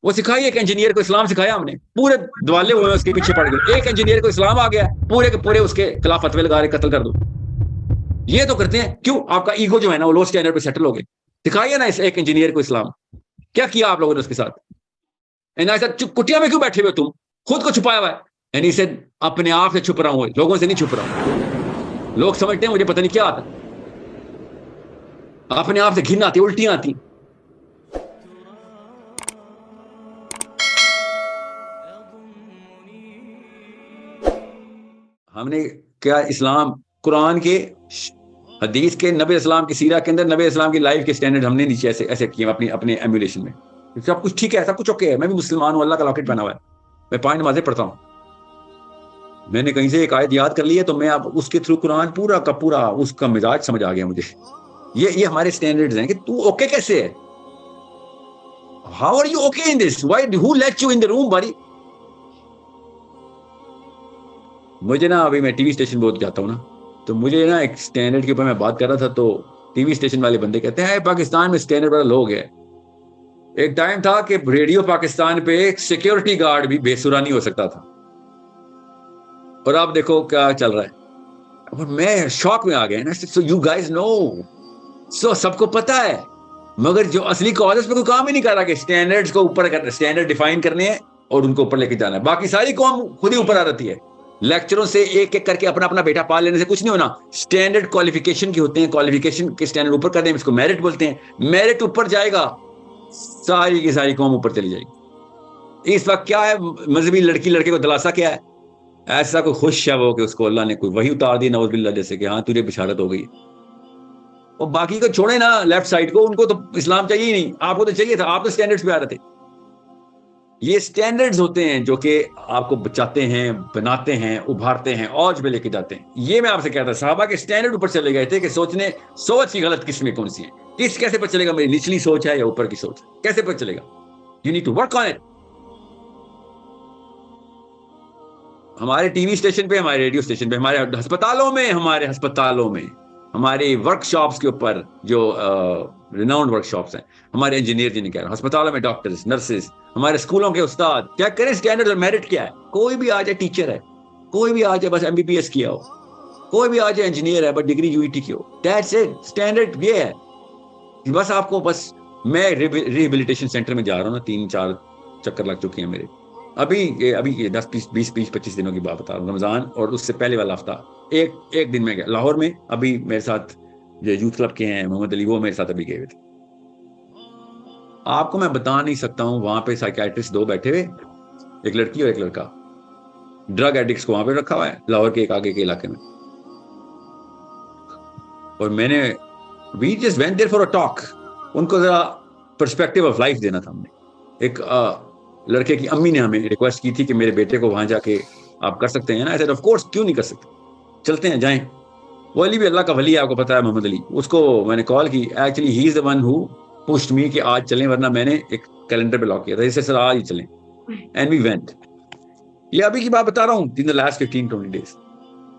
وہ سکھائی ایک انجینئر کو اسلام سکھایا ہم نے, پورے دوالے ہوئے اس کے پیچھے پڑ گئے, ایک انجینئر کو اسلام آ گیا, پورے کے پورے اس کے خلاف فتوے لگا رہے قتل کر دو. یہ تو کرتے ہیں. کیوں؟ آپ کا ایگو جو ہے نا وہ لو اسٹینڈرڈ پہ سیٹل ہو گئے. سکھائیے نا اس ایک انجینئر کو اسلام. کیا کیا آپ لوگوں نے اس کے ساتھ؟ کٹیا میں کیوں بیٹھے ہوئے تم؟ خود کو چھپایا ہوا ہے. یعنی سے اپنے آپ سے چھپ رہا ہوں, لوگوں سے نہیں چھپ رہا ہوں. لوگ سمجھتے ہیں مجھے پتہ نہیں کیا آتا, اپنے آپ سے گھن آتی, الٹیاں آتی. ہم نے کیا اسلام قرآن کے حدیث کے نبی اسلام کی سیرہ کے اندر نبی اسلام کی لائف کے سٹینڈرڈ ہم نے نیچے ایسے ایسے کیے اپنے ایمولیشن میں. سب کچھ ٹھیک ہے, سب کچھ اوکے ہے, میں بھی مسلمان ہوں, اللہ کا لاکٹ پہنا ہوا ہے, میں 5 نمازیں پڑھتا ہوں. میں نے کہیں سے ایک آیت یاد کر لی ہے تو میں اب اس کے تھرو قرآن پورا کا پورا اس کا مزاج سمجھ آ گیا مجھے. یہ ہمارے سٹینڈرڈز ہیں کہ تو اوکے کیسے ہے. How are you okay in this, why who let you in the room بڑی. مجھے نا ابھی میں ٹی وی اسٹیشن بہت جاتا ہوں نا, تو مجھے نا ایک اسٹینڈرڈ کے اوپر میں بات کر رہا تھا, تو ٹی وی اسٹیشن والے بندے کہتے ہیں پاکستان میں اسٹینڈرڈ بڑا لو گیا. ایک ٹائم تھا کہ ریڈیو پاکستان پہ ایک سیکیورٹی گارڈ بھی بے سرا نہیں ہو سکتا تھا, اور آپ دیکھو کیا چل رہا ہے. اور میں شوق میں آ گیا نا. سو یو گائز نو, سو سب کو پتا ہے, مگر جو اصلی کاز پہ کوئی کام ہی نہیں کر رہا کہ اسٹینڈرڈز کو اوپر کرنا, اسٹینڈرڈ ڈیفائن کرنے ہیں اور ان کو اوپر لے کے جانا ہے. باقی ساری قوم خود ہی اوپر آ رہتی ہے. لیکچروں سے ایک ایک کر کے اپنا اپنا بیٹا پال لینے سے کچھ نہیں ہونا. اسٹینڈرڈ کوالیفیکیشن کی ہوتے ہیں, کوالیفیکیشن کے اسٹینڈرڈ اوپر کر دیں, اس کو میرٹ بولتے ہیں. میرٹ اوپر جائے گا, ساری کی ساری قوم اوپر چلی جائے گی. اس وقت کیا ہے, مذہبی لڑکی لڑکے کو دلاسا کیا ہے, ایسا کوئی خوش ہے وہ کہ اس کو اللہ نے کوئی وہی اتار دی نعوذ باللہ, جیسے کہ ہاں تجھے بشارت ہو گئی. اور باقی کو چھوڑے نا لیفٹ سائڈ کو, ان کو تو اسلام چاہیے ہی نہیں. آپ کو تو چاہیے تھا, آپ تو اسٹینڈرڈز پہ آ رہے تھے. یہ اسٹینڈرڈز ہوتے ہیں جو کہ آپ کو بچاتے ہیں, بناتے ہیں, ابھارتے ہیں, اوج میں لے کے جاتے ہیں. یہ میں آپ سے کہتا تھا, صحابہ کے اسٹینڈرڈ اوپر چلے گئے تھے کہ سوچ کی غلط قسمیں کون سی ہیں. کس کیسے پتہ چلے گا میری نچلی سوچ ہے یا اوپر کی سوچ ہے, کیسے پتہ چلے گا؟ You need to work on it. ہمارے ٹی وی اسٹیشن پہ, ہمارے ریڈیو اسٹیشن پہ, ہمارے ہسپتالوں میں ہماری ورک شاپس کے اوپر جو ریناؤنڈ ورک شاپس ہیں, ہمارے انجینئر جنہیں کہہ رہا ہوں, ہسپتالوں میں ڈاکٹرز, نرسز, ہمارے اسکولوں کے استاد, چیک کریں اسٹینڈرڈ اور میرٹ کیا ہے. کوئی بھی آ جائے ٹیچر ہے, کوئی بھی آ جائے بس MBBS کیا ہو, کوئی بھی آ جائے انجینئر ہے بس ڈگری UET کی ہو, دیٹس اٹ. اسٹینڈرڈ یہ ہے. بس آپ کو بس, میں ریہیبلیٹیشن سینٹر میں جا رہا ہوں نا, 3-4 چکر لگ چکے ہیں میرے. ابھی 10-20-25 دنوں کی بات بتا رہا ہوں, رمضان اور اس سے پہلے والا ہفتہ ایک دن میں گیا لاہور میں. ابھی میرے ساتھ جو یوتھ کلب کے ہیں محمد علی, وہ میرے ساتھ ابھی گئے ہوئے تھے. آپ کو میں بتا نہیں سکتا ہوں, وہاں پہ سائیکیٹرسٹ 2 بیٹھے ہوئے, ایک لڑکی اور ایک لڑکا. ڈرگ ایڈکٹس کو وہاں پہ رکھا ہوا ہے لاہور کے ایک آگے کے علاقے میں. اور میں نے we just went there for a talk, ان کو ذرا پرسپیکٹو آف لائف دینا تھا ہم نے. ایک لڑکے کی امی نے ہمیں ریکویسٹ کی تھی کہ میرے بیٹے کو وہاں جا کے آپ کر سکتے ہیں نا. ایسے آف کورس, کیوں نہیں کر سکتے, چلتے ہیں جائیں. وہ علی بھی اللہ کا ولی ہے, آپ کو پتا ہے محمد علی. اس کو میں نے کال کی, actually he is the one who pushed me کہ آج چلیں, ورنہ میں نے ایک کیلنڈر پہ لاک کیا تھا, جیسے سر آج ہی چلیں. And we went. یہ ابھی کی بات بتا رہا ہوں, ان دا لاسٹ 15-20 days.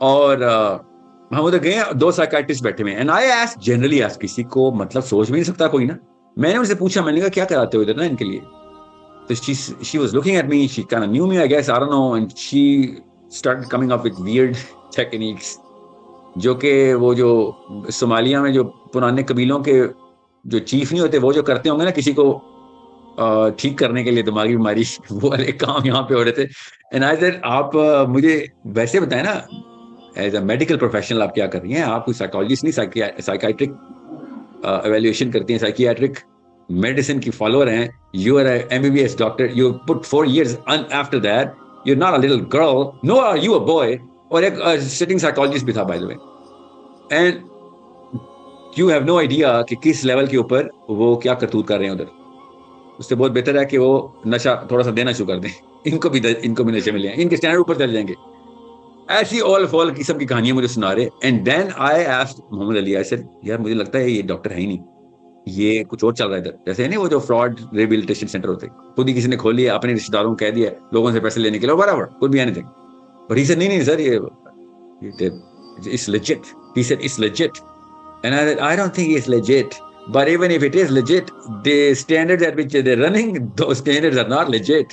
اور ہم ادھر گئے, 2 سائیکیٹرسٹ بیٹھے ہوئے ہیں. And I ask, generally ask, کسی کو مطلب سوچ بھی نہیں سکتا کوئی نا. میں نے ان سے پوچھا, میں نے کہا کیا کراتے ہو ادھر نا ان کے لیے. So she was looking at me, she kind of knew me, I guess, I don't know, and she started coming up with weird techniques, جو کہ وہ جو صومالیہ میں جو پرانے قبیلوں کے جو چیف نہیں ہوتے, وہ جو کرتے ہوں گے نا کسی کو ٹھیک کرنے کے لیے دماغی بیماری, وہ والے کام یہاں پہ ہو رہے تھے. اینڈ آئی سیڈ, آپ مجھے ویسے بتائیں نا, ایز اے میڈیکل پروفیشنل آپ کیا کر رہی ہیں, آپ کوئی سائیکالوجسٹ نہیں, سائیکیٹرک ایویلیویشن کرتی ہیں, سائیکیٹرک میڈیسن کی فالوور ہیں. You are a MBBS doctor, you put 4 years after that, you're not a little girl, nor are you a boy. اور ایک sitting psychologist بھی تھا by the way, and you have no idea کہ کس level کے اوپر وہ کیا کرتوت کر رہے ہیں ادھر. اس سے بہت بہتر ہے کہ وہ نشہ تھوڑا سا دینا شروع کر دیں, ان کو بھی نشے ملے ہیں, ان کے اسٹینڈرڈ اوپر چل جائیں گے. ایسی all فال قسم کی کہانیاں مجھے سنا رہے. And then I ایسکڈ Muhammad Ali, I said یار مجھے لگتا ہے یہ ڈاکٹر ہے ہی نہیں, یہ کچھ اور چل رہا ہے ادھر. جیسے نہیں وہ جو فراڈ ریہیبلیٹیشن سینٹر ہوتے, خود ہی کسی نے کھول لیا, اپنے رشتے داروں کو کہہ دیا لوگوں سے پیسے لینے کے لیے, whatever, could be anything. But he said نہیں سر, یہ it's legit. He said it's legit. And I said I don't think it's legit. But even if it is legit, the standards at which they're running, those standards are not legit.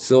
So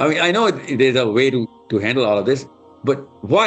I mean, I know there's a way to handle all of this, but why?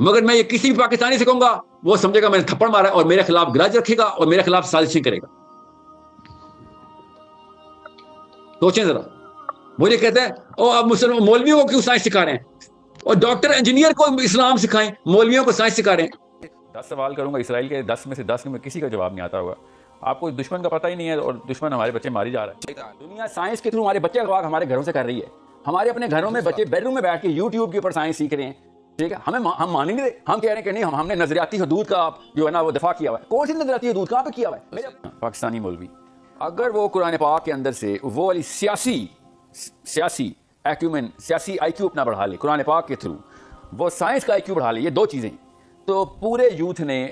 مگر میں یہ کسی بھی پاکستانی سے کہوں گا وہ سمجھے گا میں نے تھپڑ مارا اور میرے خلاف گرج رکھے گا اور میرے خلاف سازشیں کرے گا. سوچیں ذرا. مجھے کہتے ہیں او اب مسلمان مولویوں کو کیوں سائنس سکھا رہے ہیں اور ڈاکٹر انجینئر کو اسلام سکھائیں, مولویوں کو سائنس سکھا رہے ہیں. 10 سوال کروں گا اسرائیل کے, 10 میں سے 10 میں کسی کا جواب نہیں آتا ہوگا. آپ کو دشمن کا پتہ ہی نہیں ہے اور دشمن ہمارے بچے ماری جا رہا ہے. دنیا سائنس کے تھرو ہمارے بچے اغوا ہمارے گھروں سے کر رہی ہے. ہمارے اپنے گھروں میں بچے بیڈ روم میں بیٹھ کے یوٹیوب کے اوپر سائنس سیکھ رہے ہیں. ٹھیک ہے, ہم مان ہی نہیں رہے. ہم کہہ رہے ہیں کہ نہیں ہم نے نظریاتی حدود کا جو ہے نا وہ دفاع کیا ہوا ہے. کون سی نظریاتی حدود کہاں پہ کیا ہوا ہے؟ پاکستانی مولوی اگر وہ قرآن پاک کے اندر سے وہ والی سیاسی ایکومن, سیاسی آئی کیو اپنا بڑھا لے قرآن پاک کے تھرو, وہ سائنس کا آئی کیو بڑھا لے, یہ دو چیزیں, تو پورے یوتھ نے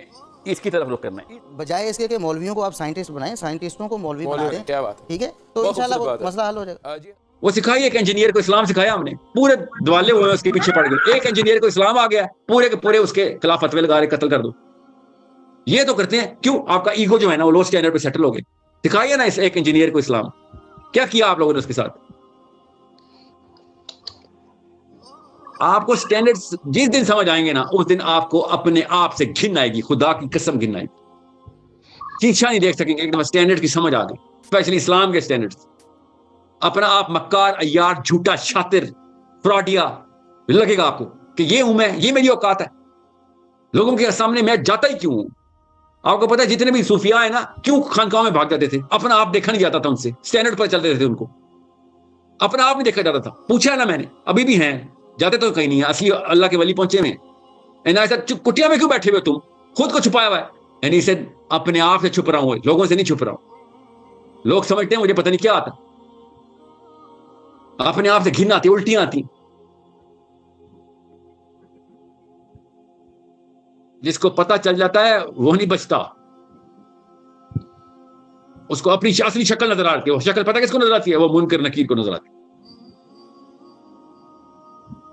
اس کی طرف رخ کرنا ہے. بجائے اس کے کہ مولویوں کو آپ سائنٹسٹ بنائیں, سائنٹسٹوں کو مولوی بنا دیں. کیا بات ہے, ٹھیک ہے, تو انشاءاللہ مسئلہ حل ہو جائے گا. وہ سکھائی ایک انجینئر کو اسلام سکھایا ہم نے, پورے دوالے ہوئے اس کے پیچھے پڑ گئے. ایک انجینئر کو اسلام آ گیا, پورے کے پورے اس کے خلاف فتوے لگا رہے قتل کر دو. یہ تو کرتے ہیں. کیوں؟ آپ کا ایگو جو ہے نا وہ لو اسٹینڈرڈ پہ سیٹل ہو گئے. سکھائیے نا اس ایک انجینئر کو اسلام. کیا کیا آپ لوگوں نے اس کے ساتھ؟ آپ کو اسٹینڈرڈ جس دن سمجھ آئیں گے نا اس دن آپ کو اپنے آپ سے گھن آئے گی, خدا کی قسم گھن آئے گی. شیشہ نہیں دیکھ سکیں گے, ایک دم اسٹینڈرڈ کی سمجھ آ گئی, اسپیشلی اسلام کے اسٹینڈرڈ. اپنا آپ مکار, عیار, جھوٹا, شاطر, فراڈیا لگے گا آپ کو کہ یہ ہوں میں, یہ میری اوقات ہے. لوگوں کے سامنے میں جاتا ہی کیوں ہوں؟ آپ کو پتا ہے جتنے بھی صوفیاء ہیں نا کیوں خانقاہوں میں بھاگ جاتے تھے؟ اپنا آپ دیکھا نہیں جاتا تھا ان سے, اسٹینڈرڈ پر چلتے تھے ان کو, اپنا آپ نہیں دیکھا جاتا تھا. پوچھا نا میں نے, ابھی بھی ہیں, جاتے تو کہیں نہیں ہے, اصلی اللہ کے ولی پہنچے میں. کٹیا میں کیوں بیٹھے ہوئے تم؟ خود کو چھپایا ہوا ہے. یعنی اسے اپنے آپ سے چھپ رہا ہوں, لوگوں سے نہیں چھپ رہا ہوں. لوگ سمجھتے ہیں مجھے پتہ نہیں کیا آتا, اپنے آپ سے گھن آتی, الٹیاں آتی. جس کو پتہ چل جاتا ہے وہ نہیں بچتا, اس کو اپنی اصلی شکل نظر آتی ہے. وہ شکل پتہ کس کو نظر آتی ہے؟ وہ منکر نکیر کو نظر آتی ہے.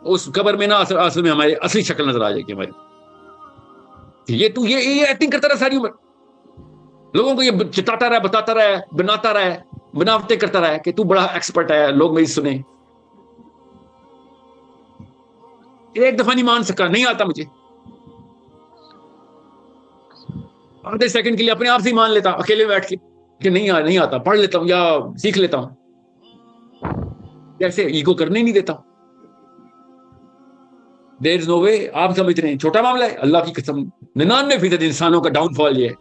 اس قبر میں نا اصل میں ہماری اصلی شکل نظر آ جائے گی ہماری. یہ تو یہ ایکٹنگ کرتا رہا ساری عمر, لوگوں کو یہ چتاتا رہا, بتاتا رہا, بناتا رہا, بناوٹیں کرتا رہا کہ تو بڑا ایکسپرٹ ہے, لوگ میری سنیں. ایک دفعہ نہیں مان سکا, نہیں آتا مجھے. آدھے سیکنڈ کے لیے اپنے آپ سے ہی مان لیتا اکیلے بیٹھ کے کہ نہیں آتا, پڑھ لیتا ہوں یا سیکھ لیتا ہوں. کیسے؟ ایگو کرنے نہیں دیتا. دیر از نو وے. آپ سمجھ رہے ہیں چھوٹا معاملہ ہے, اللہ کی قسم 99% انسانوں کا ڈاؤن فال یہ ہے.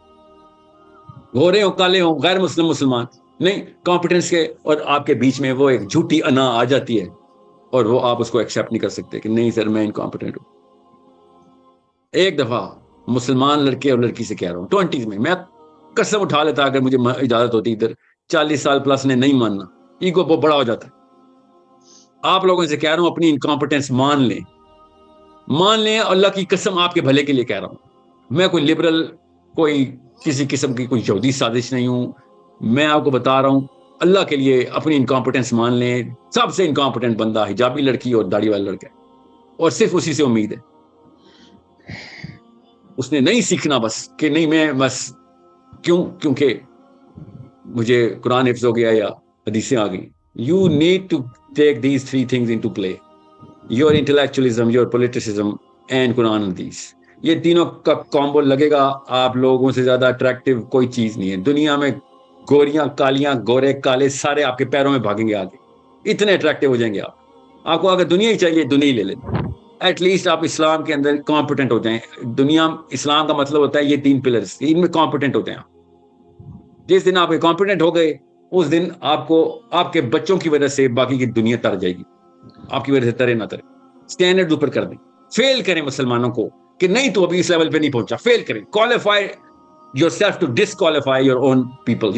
گورے ہوں, کالے ہوں, غیر مسلم, مسلمان نہیں, کمپیٹنس کے اور آپ کے بیچ میں وہ ایک جھوٹی انا آ جاتی ہے اور وہ آپ اس کو ایکسیپٹ نہیں کر سکتے کہ نہیں سر میں انکمپیٹنٹ ہوں. ایک دفعہ مسلمان لڑکے اور لڑکی سے کہہ رہا ہوں 20s میں قسم اٹھا لیتا اگر مجھے اجازت ہوتی, ادھر 40 سال پلس نے نہیں ماننا, ایگو بہت بڑا ہو جاتا ہے. آپ لوگوں سے کہہ رہا ہوں اپنی انکمپیٹنس مان لیں, اللہ کی قسم آپ کے بھلے کے لیے کہہ رہا ہوں. میں کوئی لبرل, کوئی کسی قسم کی کوئی یہودی سازش نہیں ہوں. میں آپ کو بتا رہا ہوں اللہ کے لیے اپنی انکمپیٹنس مان لیں. سب سے انکمپیٹنٹ بندہ حجابی لڑکی اور داڑھی والا لڑکا ہے, اور صرف اسی سے امید ہے. اس نے نہیں سیکھنا بس کہ نہیں میں بس کیونکہ مجھے قرآن حفظ ہو گیا یا حدیثیں آ گئی. You need to take these 3 things into play: your intellectualism, your politicism and Quran حدیث. یہ تینوں کا کامبو لگے گا, آپ لوگوں سے زیادہ اٹریکٹیو کوئی چیز نہیں ہے دنیا میں. گوریاں, کالیاں, گورے, کالے سارے آپ کے پیروں میں بھاگیں گے آگے, اتنے اٹریکٹیو ہو جائیں گے آپ. آپ کو اگر دنیا ہی چاہیے دنیا ہی لے لیں. ایٹ لیسٹ آپ اسلام کے اندر کمپیٹنٹ ہو جائیں. دنیا اسلام کا مطلب ہوتا ہے یہ 3 پلرز, ان میں کمپیٹنٹ ہو جائیں. جس دن آپ کمپیٹنٹ ہو گئے اس دن آپ کو آپ کے بچوں کی وجہ سے باقی کی دنیا تر جائے گی, آپ کی وجہ سے ترے نہ ترے. اسٹینڈرڈ اوپر کر دیں, فیل کریں مسلمانوں کو کہ نہیں تو ابھی اس لیول پہ نہیں پہنچا, فیل کریں. Qualify yourself to disqualify your own people.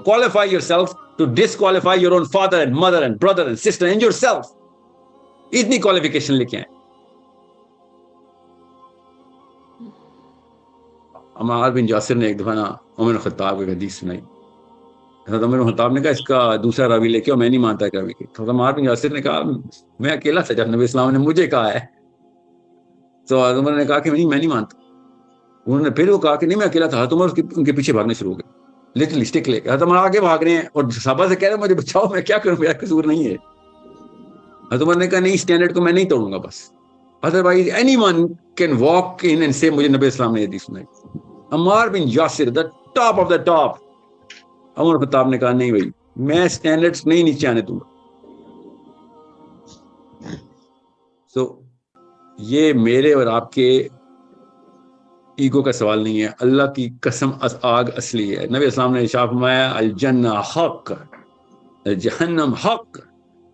Qualify yourself to disqualify your own father and mother and brother and sister and yourself. اتنی qualification لے کے آئیں. عمار بن جاسر نے ایک دفعہ نا عمر خطاب کی حدیث سنائی. حضرت عمر خطاب نے کہا اس کا دوسرا راوی لے کے اور میں نہیں مانتا کہ راوی کی. حضرت عمار بن جاسر نے کہا میں اکیلا تھا جب نبی اسلام نے مجھے کہا ہے. تو حضرت عمر نے کہا کہ میں نہیں مانتا. انہوں نے پھر وہ کہا کہ نہیں میں اکیلا تھا. حضرت عمر ان کے پیچھے بھاگنے شروع ہو گئے, لٹرلی اسٹک لے کے. حضرت عمر آگے بھاگ رہے ہیں اور صحابہ سے کہہ رہے ہیں مجھے بچاؤ, میں کیا کروں, میرا قصور نہیں ہے. حضرت عمر نے کہا نہیں اسٹینڈرڈ کو میں نہیں توڑوں گا, بس Otherwise, anyone can walk in and say, مجھے نبی اسلام نے حدیث سنائی. عمار بن Yasir, the top of the top. عمر خطاب نے کہا نہیں بھائی, میں اسٹینڈرڈس نہیں نیچے آنے دوں گا. سو یہ میرے اور آپ کے ایگو کا سوال نہیں ہے. اللہ کی قسم آگ اصلی ہے. نبی اسلام نے ارشاد فرمایا الجنہ حق, جہنم حق,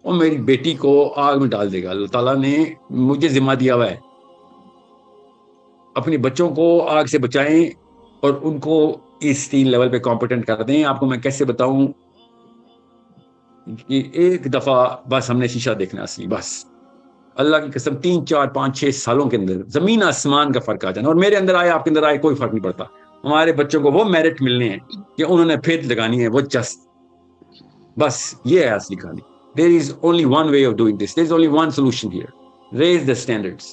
اور میری بیٹی کو آگ میں ڈال دے گا. اللہ تعالیٰ نے مجھے ذمہ دیا ہوا ہے, اپنی بچوں کو آگ سے بچائیں اور ان کو اس 3 لیول پہ کمپیٹنٹ کر دیں. آپ کو میں کیسے بتاؤں کہ ایک دفعہ بس ہم نے شیشہ دیکھنا اصلی, بس اللہ کی قسم 3 4 5 6 سالوں کے اندر زمین آسمان کا فرق آ جانا. اور میرے اندر آئے, آپ کے اندر آئے, کوئی فرق نہیں پڑتا. ہمارے بچوں کو وہ میرٹ ملنے ہیں کہ انہوں نے پھر لگانی ہے وہ جسٹ, بس یہ ہے اصلی کہانی. There is only one way of doing this. There is only one solution here. Raise the standards.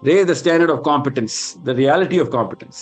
Raise the standard of competence, the reality of competence.